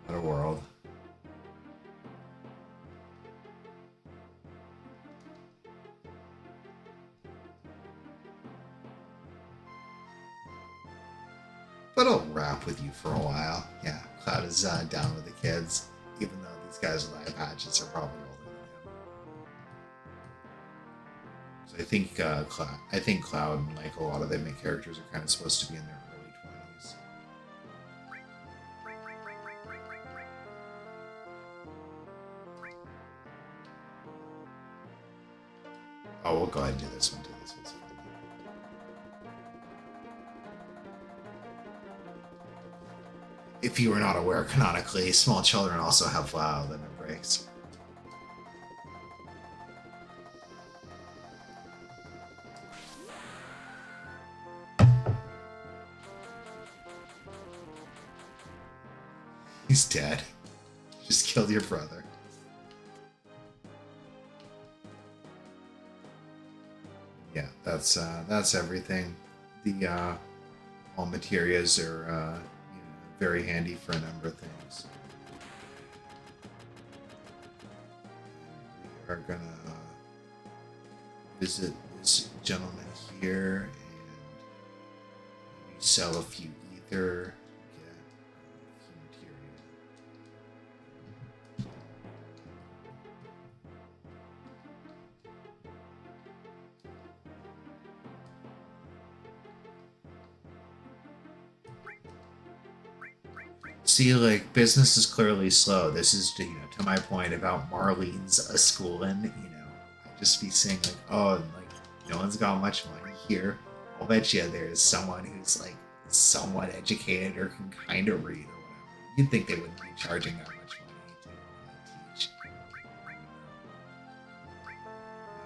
What a world. But I'll rap with you for a while. Yeah, Cloud is down with the kids, even though these guys with eye patches are probably older than him. So I think Cloud and like a lot of the main characters are kind of supposed to be in their early 20s. Oh, we'll go ahead and do this one too. This one's fun. If you were not aware, canonically, small children also have limit breaks. He's dead. Just killed your brother. Yeah, that's everything. The all materials are very handy for a number of things. We are gonna visit this gentleman here and maybe sell a few ether, get a few material. See, like, business is clearly slow. This is, to my point about Marlene's schooling, I just be saying, like, oh, like, no one's got much money here. I'll bet you there's someone who's, like, somewhat educated or can kind of read or whatever. You'd think they wouldn't be charging that much money to teach.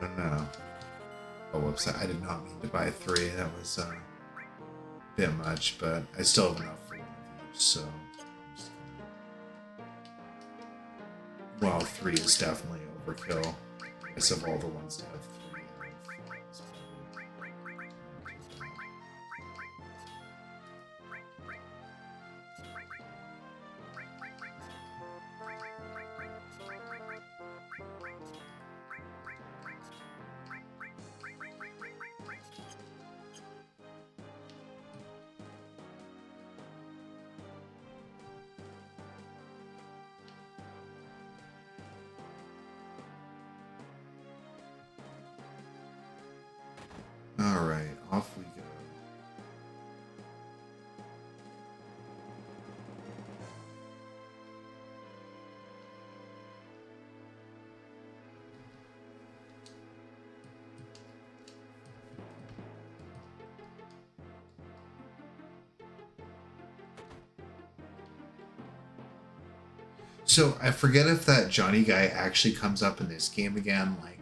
I don't know. Oh, whoops, I did not mean to buy 3. That was a bit much, but I still have enough for one of each, so... Well, 3 is definitely overkill. I guess of all the ones to have 3 of. Alright, off we go. So I forget if that Johnny guy actually comes up in this game again. Like,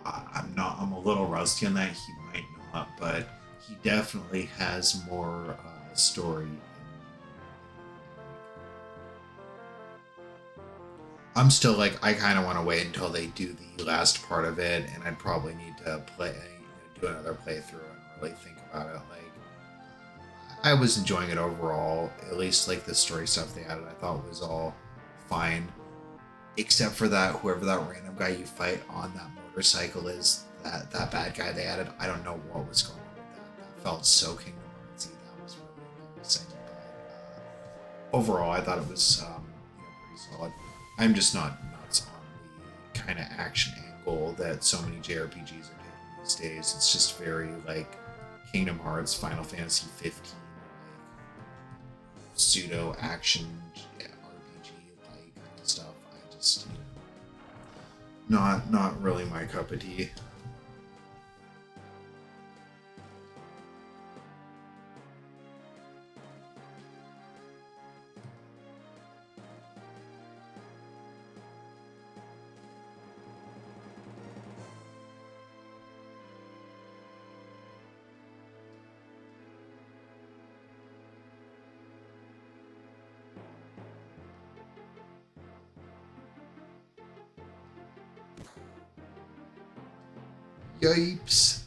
I'm a little rusty on that. He might not, but he definitely has more story. I'm still like, I kind of want to wait until they do the last part of it, and I'd probably need to do another playthrough and really think about it. Like, I was enjoying it overall. At least like the story stuff they added, I thought was all fine, except for that whoever that random guy you fight on that motorcycle is, that bad guy they added. I don't know what was going on with that. That felt so Kingdom Heartsy. That was really embarrassing. But overall, I thought it was pretty solid. I'm just not nuts on the kind of action angle that so many JRPGs are taking these days. It's just very like Kingdom Hearts, Final Fantasy 15, like pseudo action RPG like kind of stuff. I just not really my cup of tea. Yipes.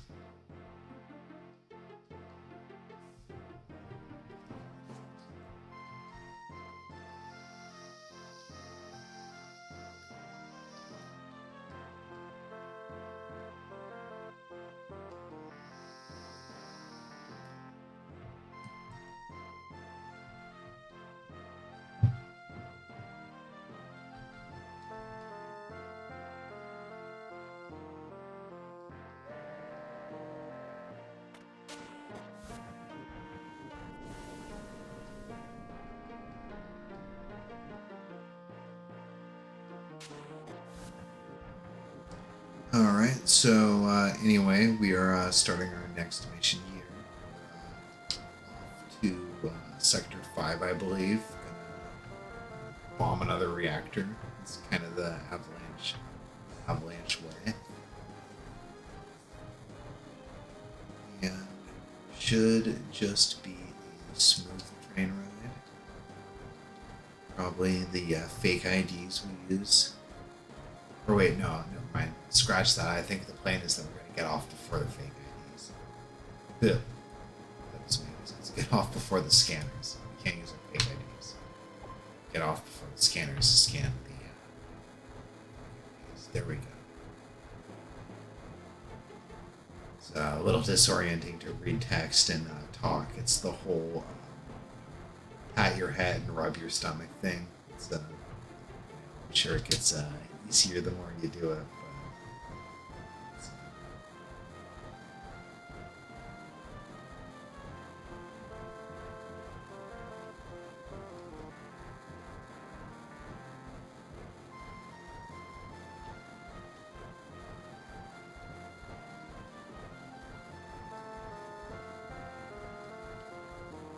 All right. So anyway, we are starting our next mission here. Off to Sector 5, I believe. Gonna bomb another reactor. It's kind of the avalanche way. And should just be a smooth train ride. Probably the fake IDs we use. Or wait, no, never mind. Scratch that. I think the plan is that we're going to get off before the fake IDs. That doesn't make sense. Get off before the scanners. We can't use our fake IDs. Get off before the scanners scan the IDs. There we go. It's a little disorienting to read text and talk. It's the whole pat your head and rub your stomach thing. It's, I'm sure it gets easier the more you do it.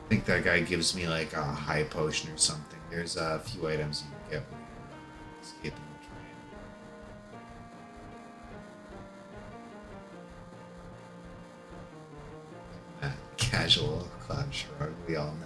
I think that guy gives me like a high potion or something. There's a few items you can get when you're escaping the train. Casual cloud shrug, we all know him well.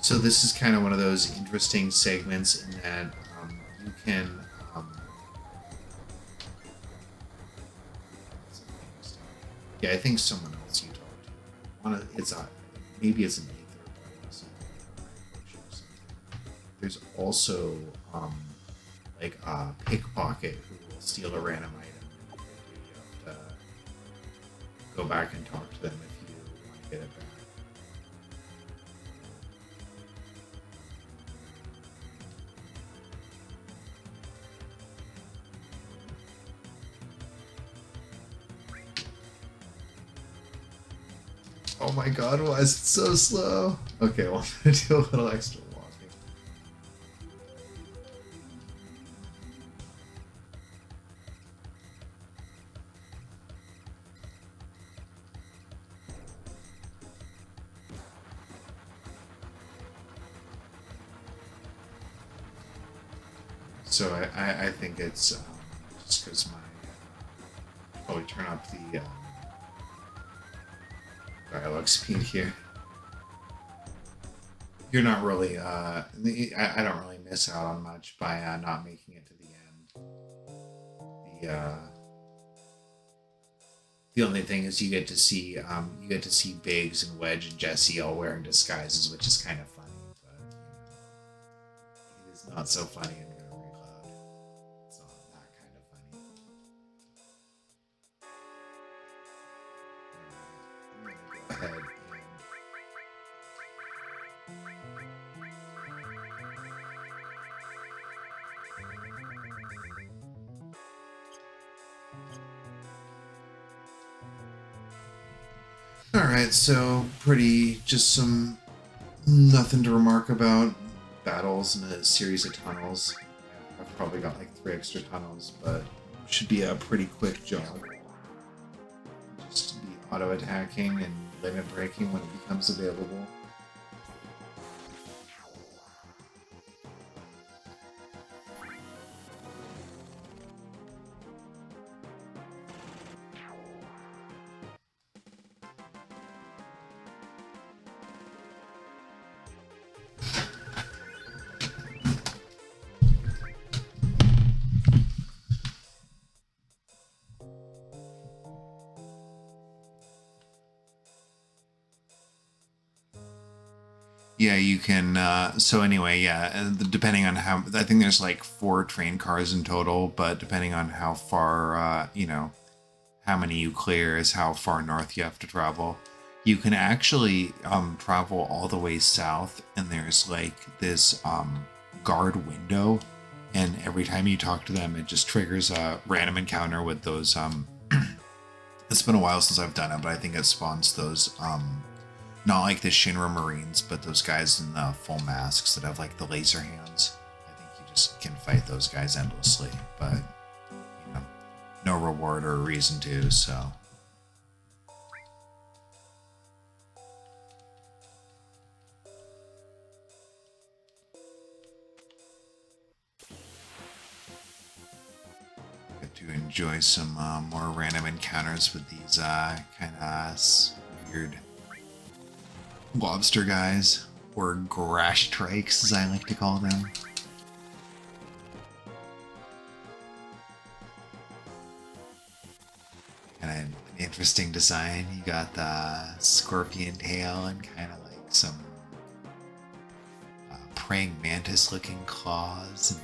So this is kind of one of those interesting segments in that you can yeah, I think someone else you talked to. It's maybe it's an Aether, but there's also like a pickpocket who will steal a random item. You have to go back and talk to them if you want to get it back. Oh my god, why is it so slow? Okay, well, I'm gonna do a little extra walking. So I think it's just because my probably turn up the dialogue speed here. You're not really I don't really miss out on much by not making it to the end. The only thing is you get to see Biggs and Wedge and Jesse all wearing disguises, which is kind of funny, but it is not so funny in Gonna Reload. It's not that kind of funny. I'm gonna go ahead and Alright, so just some nothing to remark about. Battles in a series of tunnels. I've probably got like 3 extra tunnels, but should be a pretty quick job. Just to be auto-attacking and limit breaking when it becomes available. Yeah, you can. So anyway, yeah. Depending on how, I think there's like 4 train cars in total, but depending on how far, how many you clear is how far north you have to travel. You can actually travel all the way south, and there's like this guard window, and every time you talk to them, it just triggers a random encounter with those. It's been a while since I've done it, but I think it spawns those not like the Shinra Marines, but those guys in the full masks that have like the laser hands. I think you just can fight those guys endlessly, but you know, no reward or reason to, so. Get to enjoy some more random encounters with these kind of weird lobster guys, or grash trikes as I like to call them. Kind of an interesting design. You got the scorpion tail and kind of like some praying mantis looking claws, and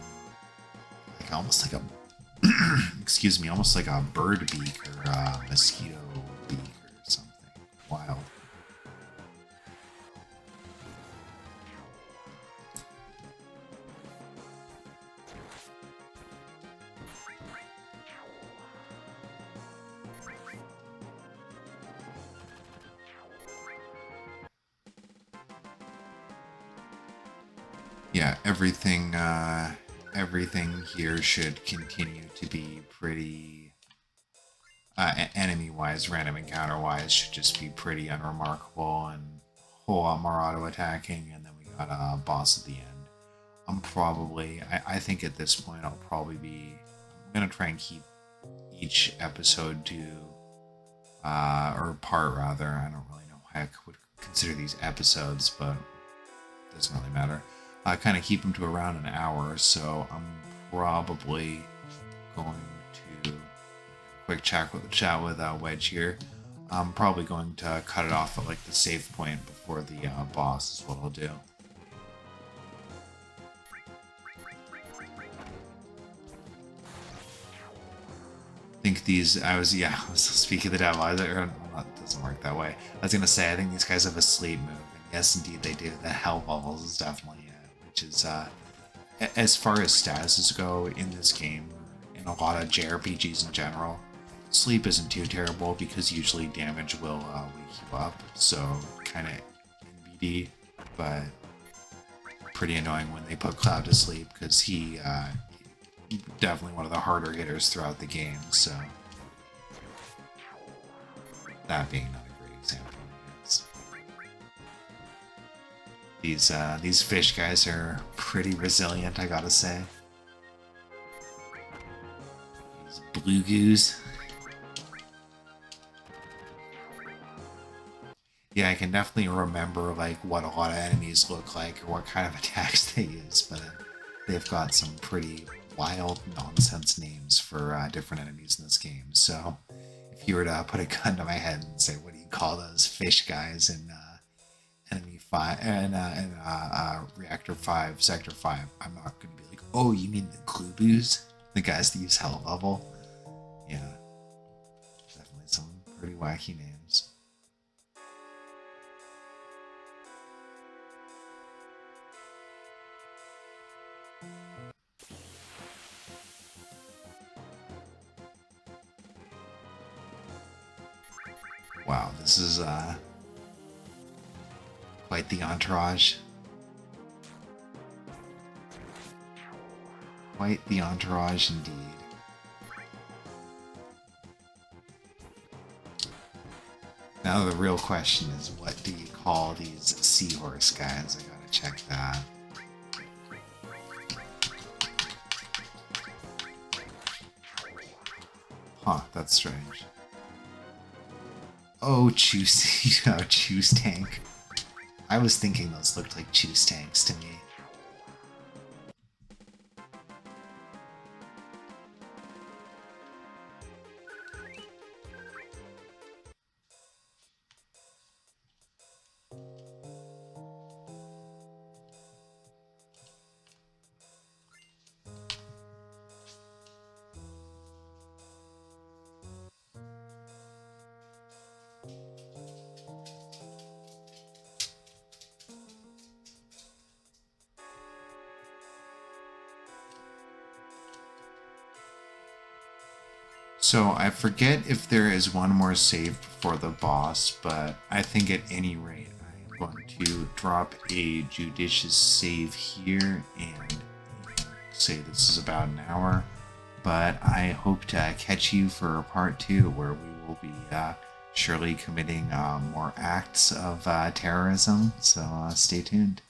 like almost like a excuse me, almost like a bird beak or a mosquito beak or something wild. Yeah, everything here should continue to be pretty enemy wise, random encounter wise, should just be pretty unremarkable and a whole lot more auto attacking. And then we got a boss at the end. I think at this point I'll probably be, I'm gonna try and keep each episode to or part rather. I don't really know why I would consider these episodes, but it doesn't really matter. I kind of keep them to around an hour, so I'm probably going to quick chat with Wedge here. I'm probably going to cut it off at like the save point before the boss is what I'll do. I think these, I was speaking of the devil, it doesn't work that way. I was gonna say, I think these guys have a sleep move, and yes indeed they do. The hell bubbles is definitely it, which is, as far as statuses go in this game, in a lot of JRPGs in general, sleep isn't too terrible because usually damage will wake you up, so kind of NBD, but pretty annoying when they put Cloud to sleep because he definitely one of the harder hitters throughout the game, so that being not a great example. These fish guys are pretty resilient, I gotta say. These blue goos. Yeah, I can definitely remember like what a lot of enemies look like or what kind of attacks they use, but they've got some pretty wild nonsense names for different enemies in this game. So if you were to put a gun to my head and say, what do you call those fish guys in Enemy 5 and Reactor 5, Sector 5, I'm not going to be like, oh, you mean the Kluboos? The guys that use Hell Level? Yeah, definitely some pretty wacky names. Wow, this is quite the entourage. Quite the entourage indeed. Now the real question is, what do you call these seahorse guys? I gotta check that. Huh, that's strange. Oh, Choose, Choose Tank. I was thinking those looked like Choose Tanks to me. So I forget if there is one more save before the boss, but I think at any rate I'm going to drop a judicious save here and say this is about an hour. But I hope to catch you for part 2, where we will be surely committing more acts of terrorism, so stay tuned.